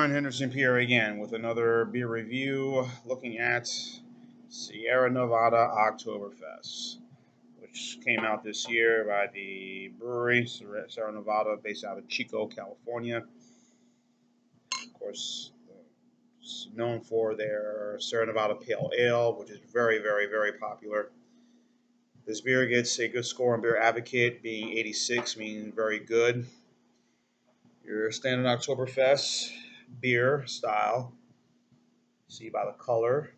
John Henderson Pierre again with another beer review looking at Sierra Nevada Oktoberfest, which came out this year by the brewery Sierra Nevada based out of Chico, California. Of course, it's known for their Sierra Nevada Pale Ale, which is very, very, very popular. This beer gets a good score on Beer Advocate, being 86, meaning very good. Your standard Oktoberfest beer style. See by the color.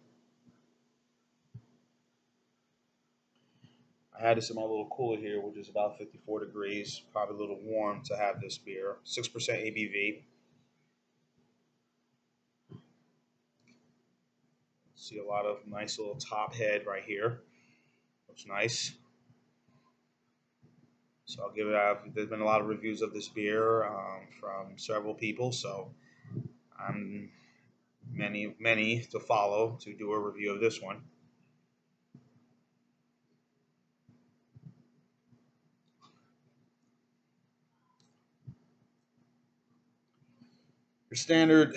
I had this in my little cooler here, which is about 54 degrees, probably a little warm to have this beer. 6% ABV. See a lot of nice little top head right here. Looks nice. So I'll give it out. There's been a lot of reviews of this beer from several people, so I'm many to follow to do a review of this one. Your standard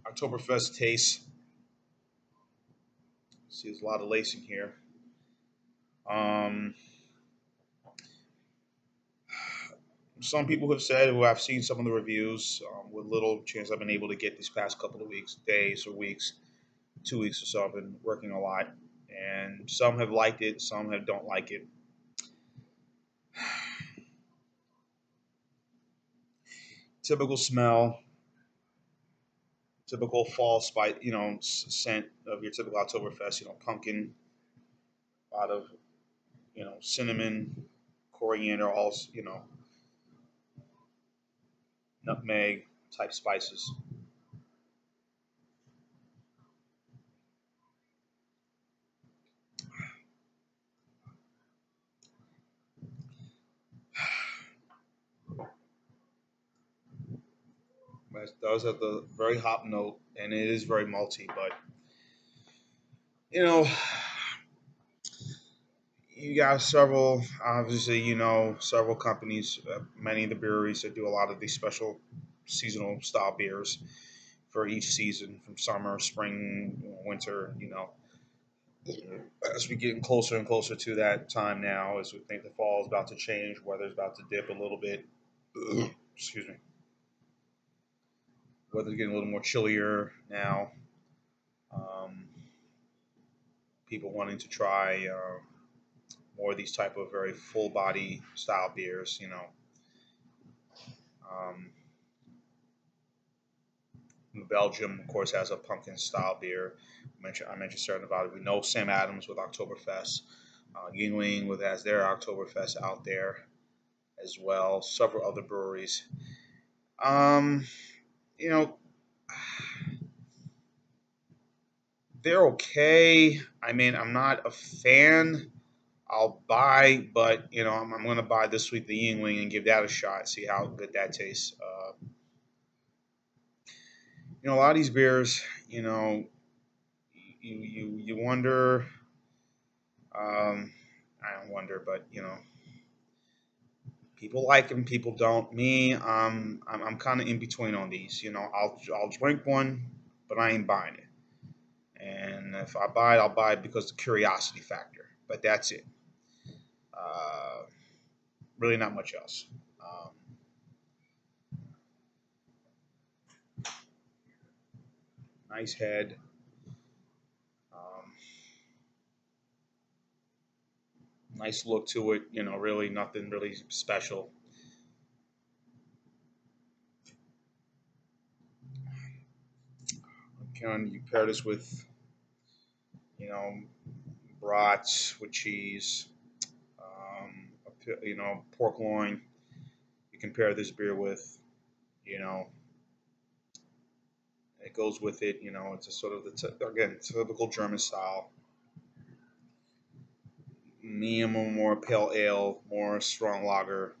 Oktoberfest taste. See, there's a lot of lacing here. Some people have said, who I've seen some of the reviews, with little chance I've been able to get these past couple of weeks, days or weeks, 2 weeks or so. I've been working a lot, and some have liked it, some have don't like it. Typical smell, typical fall spice, scent of your typical Oktoberfest. Pumpkin, a lot of cinnamon, coriander, all nutmeg type spices. But it does have the very hop note, and it is very malty. But you know, you got several, obviously, several companies, many of the breweries that do a lot of these special seasonal style beers for each season, from summer, spring, winter. As we getting closer and closer to that time now, as we think the fall is about to change, weather's about to dip a little bit. Excuse me. Weather's getting a little more chillier now. Um, People wanting to try more of these type of very full body style beers. Um, Belgium, of course, has a pumpkin style beer. I mentioned Sierra Nevada. We know Sam Adams with Oktoberfest. Yingling with has their Oktoberfest out there as well. Several other breweries. Um, you know, they're okay. I mean, I'm not a fan. I'll buy, but I'm going to buy this week the Yingling and give that a shot. See how good that tastes. A lot of these beers, you wonder. I don't wonder, but people like them, people don't. Me, I'm kind of in between on these. I'll drink one, but I ain't buying it. And if I buy it, I'll buy it because of the curiosity factor. But that's it. Uh, Really, not much else. Nice head. Um, Nice look to it. Really nothing really special. Can you pair this with you know brats with cheese, pork loin? You can pair this beer with, you know, it goes with it. It's a sort of again typical German style. Me, I'm a more pale ale, more strong lager,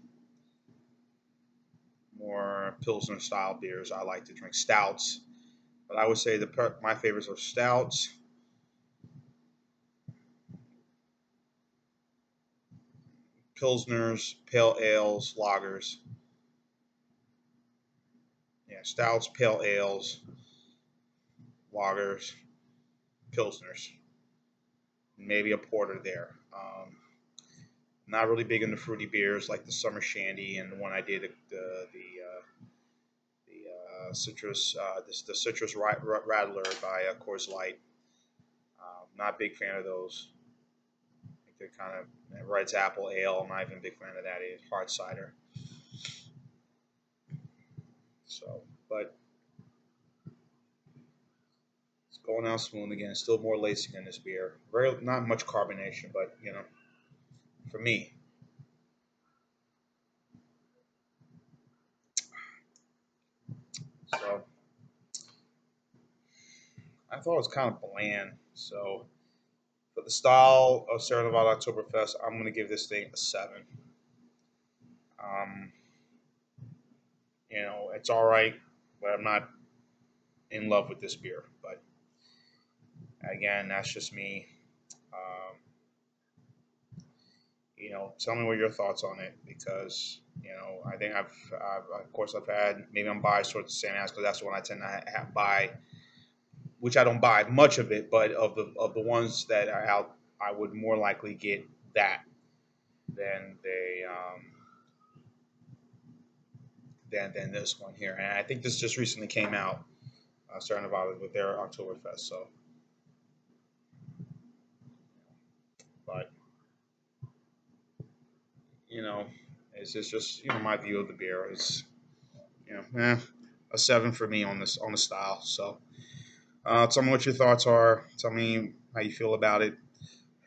more pilsner style beers. I like to drink stouts, but I would say my favorites are stouts, pilsners, pale ales, lagers. stouts, pale ales, lagers, pilsners, maybe a porter there. Not really big into fruity beers like the summer shandy and the one I did citrus the citrus rattler by Coors Light. Not a big fan of those. I think they're kind of Red's apple ale. I'm not even a big fan of that. It's hard cider. So, but it's going out smooth again. Still more lacing in this beer. Very not much carbonation, but for me. So I thought it was kind of bland. So for the style of Sierra Nevada Oktoberfest, I'm going to give this thing a 7. Um, it's all right, but I'm not in love with this beer. But again, that's just me. Um, tell me what your thoughts on it because I think of course I've had maybe I'm biased towards the San Andreas because that's the one I tend to buy, which I don't buy much of it, but of the ones that are out, I would more likely get that than than this one here. And I think this just recently came out, Sierra Nevada with their Oktoberfest. So, but you know, it's just my view of the beer. It's a 7 for me on this on the style. So, tell me what your thoughts are. Tell me how you feel about it.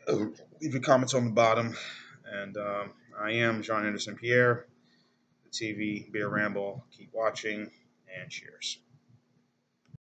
Leave your comments on the bottom. And I am John Anderson Pierre, the TV Beer Ramble. Keep watching and cheers.